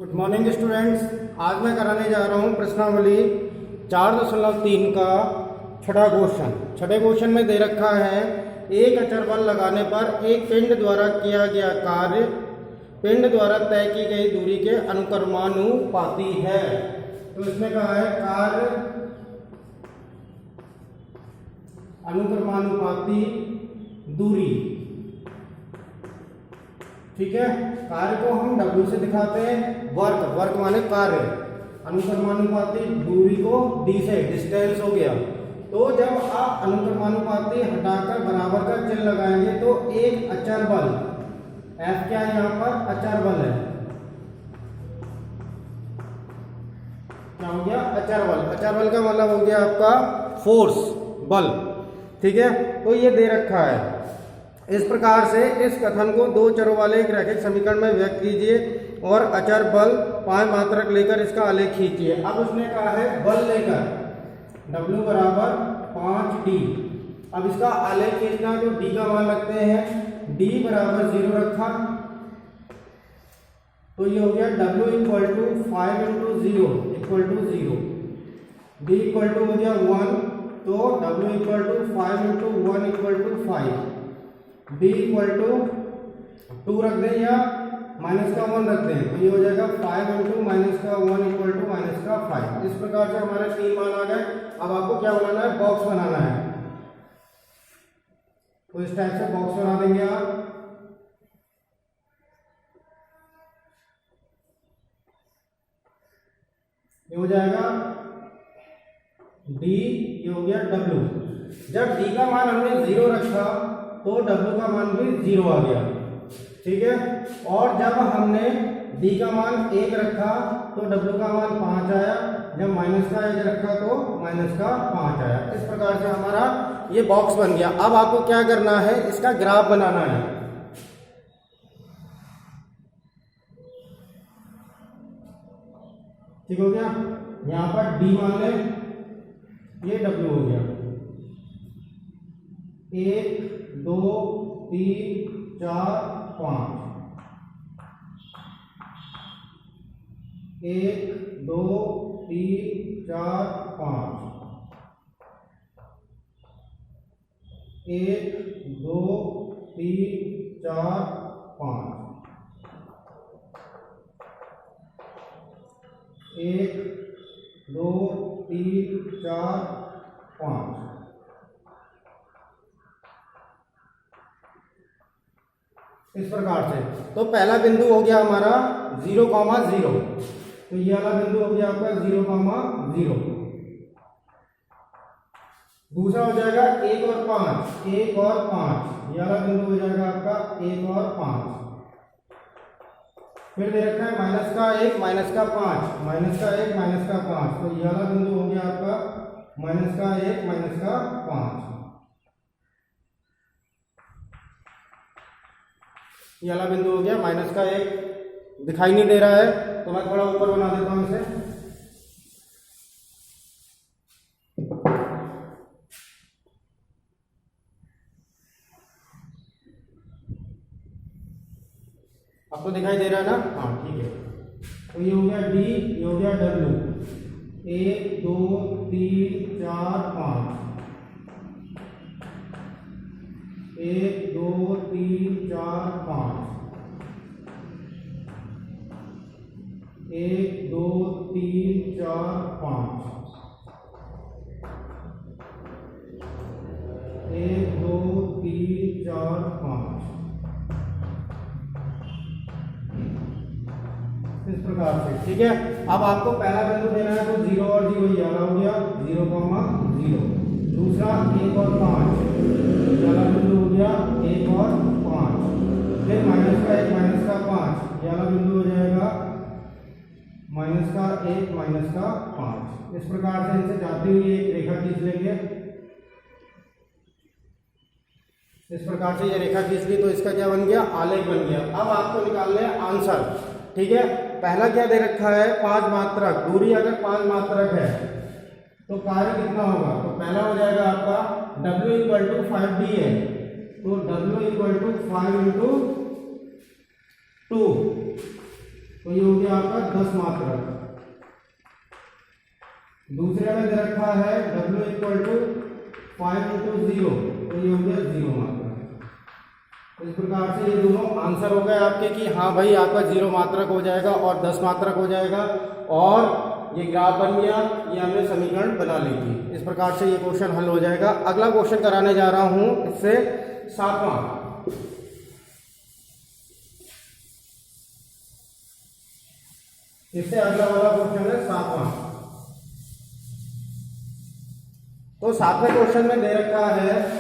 Good morning students. आज मैं कराने जा रहा हूँ प्रश्नावली 4.3 का छठा क्वेश्चन। छठे क्वेश्चन में दे रखा है एक अचर बल लगाने पर एक पिंड द्वारा किया गया कार्य पिंड द्वारा तय की गई दूरी के अनुक्रमानुपाती है। तो इसमें कहा है कार्य अनुक्रमानुपाती दूरी। ठीक है, कार्य को हम W से दिखाते हैं, वर्क माने कार्य, अनुक्रमानुपाती दूरी को D से, डिस्टेंस हो गया। तो जब आप अनुक्रमानुपाती हटाकर बराबर का चिन्ह लगाएंगे तो एक अचर बल F क्या है, यहाँ पर अचर बल है। क्या हो गया? अचर बल। अचर बल का मतलब हो गया आपका फोर्स, बल। ठीक है, तो ये दे रखा है। इस प्रकार से इस कथन को दो चरों वाले एक रैखिक समीकरण में व्यक्त कीजिए और अचर बल 5 मात्रक लेकर इसका आलेख खींचिए। अब उसने कहा है बल लेकर W बराबर 5D। अब इसका आलेख खींचना तो D का मान रखते हैं, D बराबर 0 रखा तो ये हो गया W equal to 5 into 0 equal to 0, D equal to हो गया 1 तो W equal to 5 into 1 equal to 5, D equal to 2 रख दें या माइनस का 1 रख दें तो ये हो जाएगा 5 इंटू माइनस का 1 इक्वल टू माइनस का 5। इस प्रकार से हमारे 3 मान आ गए। अब आपको क्या बनाना है? बॉक्स बनाना है। तो इस टाइप से बॉक्स बना देंगे आप। ये हो जाएगा D, ये हो गया W। जब D का मान हमने 0 रखा तो W का मान भी 0 आ गया। ठीक है, और जब हमने D का मान 1 रखा तो W का मान 5 आया, जब माइनस का 1 रखा तो माइनस का 5 आया। इस प्रकार से हमारा ये बॉक्स बन गया। अब आपको क्या करना है? इसका ग्राफ बनाना है। ठीक हो गया, यहां पर D मान लें, ये W हो गया। 1 2 3 4 5, 1 2 3 4 5, 1 2 3 4 5, 1 2 3 4 5। इस प्रकार से तो पहला बिंदु हो गया हमारा 0,0, तो ये वाला बिंदु हो गया आपका 0,0। दूसरा हो जाएगा 1 और 5, 1 और 5, ये वाला बिंदु हो जाएगा आपका 1 और 5। फिर दे रखा है माइनस का 1 माइनस का 5, माइनस का 1 माइनस का 5, तो ये वाला बिंदु हो गया आपका माइनस का 1 माइनस का 5। ये वाला बिंदु हो गया माइनस का 1। दिखाई नहीं दे रहा है तो मैं थोड़ा ऊपर बना देता हूं इसे। अब तो दिखाई दे रहा है ना? हाँ ठीक है। तो ये हो गया D, ये हो गया W। 1 2 3 4 5, 1 2 3 4 5, 1 2 3 4 5, 1 2 3 4 5। इस प्रकार से। ठीक है, अब आपको पहला बिंदु देना है तो 0 और 0 ये वाला हो गया 0,0। दूसरा 1 और 5, ये वाला बिंदु हो गया 1 और 5। फिर माइनस का 1 माइनस का 5, ये वाला बिंदु हो जाएगा माइनस का 1 माइनस का 5। इस प्रकार से इनसे जाती हुई एक रेखा खींच लेंगे। इस प्रकार से ये रेखा खींच ली तो इसका क्या बन गया? आलेख बन गया। अब आपको निकालना है आंसर। ठीक है, पहला क्या दे रखा है? 5 मात्रक दूरी। अगर 5 मात्रक है तो कार्य कितना होगा? तो पहला हो जाएगा आपका W इक्वल टू 5D है तो W इक्वल टू 5 इंटू 2 तो ये हो गया आपका 10 मात्रक। दूसरे में दे रखा है W इक्वल टू 5 इंटू 0, तो ये हो गया 0 मात्रक। तो इस प्रकार से ये दोनों आंसर हो गए आपके कि हाँ भाई आपका 0 मात्रक हो जाएगा और 10 मात्रक हो जाएगा, और ये ग्राफ बन गया, ये हमने समीकरण बना ली थी। इस प्रकार से ये क्वेश्चन हल हो जाएगा। अगला क्वेश्चन कराने जा रहा हूं इससे 7वां। इससे अगला वाला क्वेश्चन है 7वां। तो 7वें क्वेश्चन में दे रखा है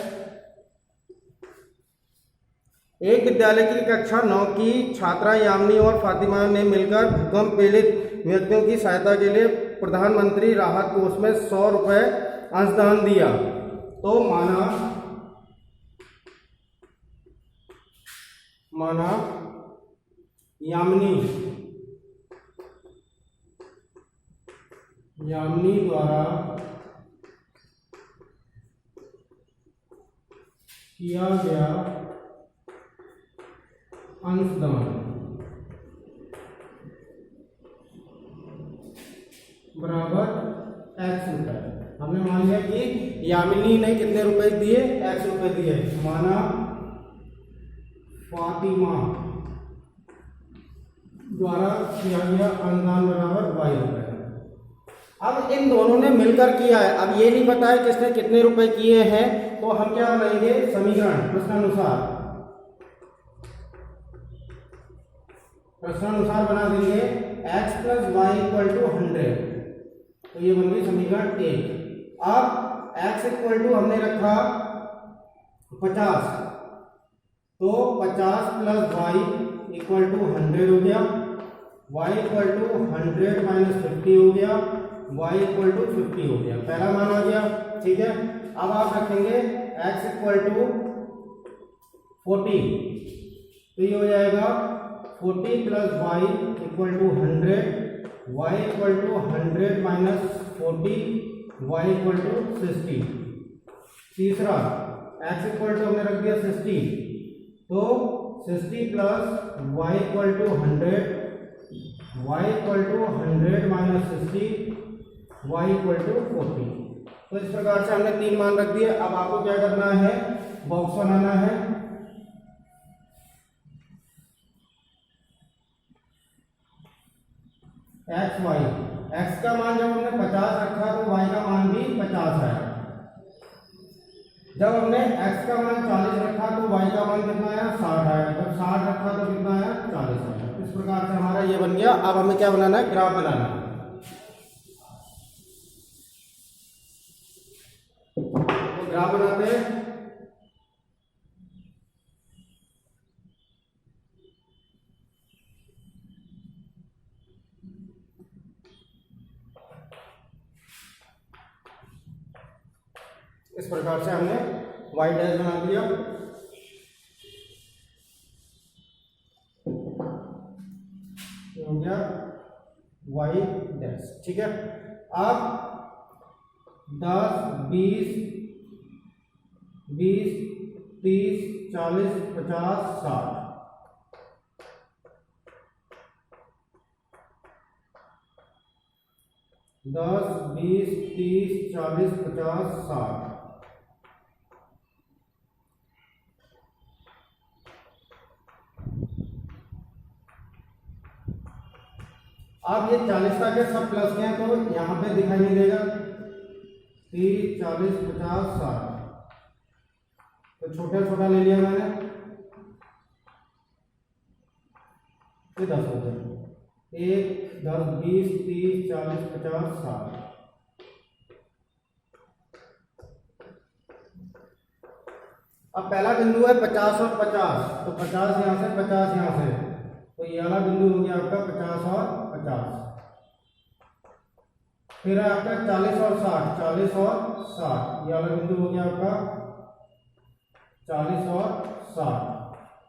एक विद्यालय की कक्षा 9 की छात्रा यामिनी और फातिमा ने मिलकर भूकंप पीड़ित व्यक्तियों की सहायता के लिए प्रधानमंत्री राहत कोष में 100 रुपए अंशदान दिया। तो माना यामिनी द्वारा किया गया अंशदान बराबर x रुपए। हमने मान लिया कि यामिनी ने कितने रुपए दिए, x रुपए दिए। माना फातिमा द्वारा किया गया अंशदान बराबर y रुपए। अब इन दोनों ने मिलकर किया है, अब ये नहीं पता है किसने कितने रुपए किए हैं, तो हम क्या बनाएंगे समीकरण प्रश्नानुसार बना देंगे x plus y equal to 100। तो ये बन गई समीकरण 1। अब x इक्वल टू हमने रखा 50, तो 50 प्लस वाई इक्वल टू 100 हो गया, y इक्वल टू 100 माइनस 50 हो गया, y इक्वल टू 50 हो गया। पहला मान आ गया, ठीक है। अब आप रखेंगे x इक्वल टू 40, तो ये हो जाएगा 40 plus y equal to 100, y equal to 100 minus 40, y equal to 60। तीसरा x इक्वल टू हमने रख दिया 60, तो 60 plus y equal to 100, y equal to 100 minus 60, y equal to 40। तो इस प्रकार से हमने 3 मान रख दिए। अब आपको क्या करना है, बॉक्स बनाना है। एक्स वाई, एक्स का मान जब हमने 50 रखा तो y का मान भी 50 आया। जब हमने x का मान 40 रखा तो y का मान कितना आया, 60 आया। जब 60 रखा तो कितना आया, 40 आया। इस प्रकार से हमारा ये बन गया। अब हमें क्या बनाना है, ग्राफ बनाना है। तो ग्राफ बनाते हैं। इस प्रकार से हमने वाई डैश बना दिया। हो गया वाई डैश, ठीक है। अब 10, 20, 30, 40, 50, 60। 10, 20, 30, 40, 50, 60। अब ये 40 का के सब प्लस के हैं तो यहाँ पे दिखाई नहीं देगा। 30, 40, 50, 60, तो छोटा छोटा ले लिया मैंने, ये 10 हो गया। 1, 10, 20, 30, 40, 50, 60। अब पहला बिंदु है 50 और 50, तो 50 यहाँ से, 50 यहाँ से, तो ये वाला बिंदु हो गया आपका 50 और 50। फिर आपका 40 और 60, 40 और 60, ये वाला बिंदु हो गया आपका 40 और 60।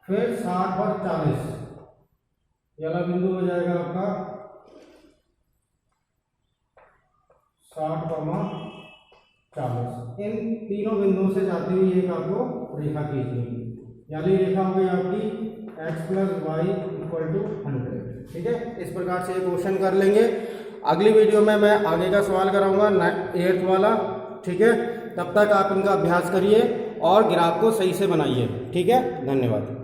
फिर 60 और 40, ये वाला बिंदु हो जाएगा आपका 60, 40। इन तीनों बिंदुओं से जाती हुई एक आपको रेखा खींचनी है। यानी रेखा हो गई आपकी x plus y equal to 100। ठीक है, इस प्रकार से ये क्वेश्चन कर लेंगे। अगली वीडियो में मैं आगे का सवाल कराऊंगा 8th वाला। ठीक है, तब तक आप इनका अभ्यास करिए और ग्राफ को सही से बनाइए। ठीक है, धन्यवाद।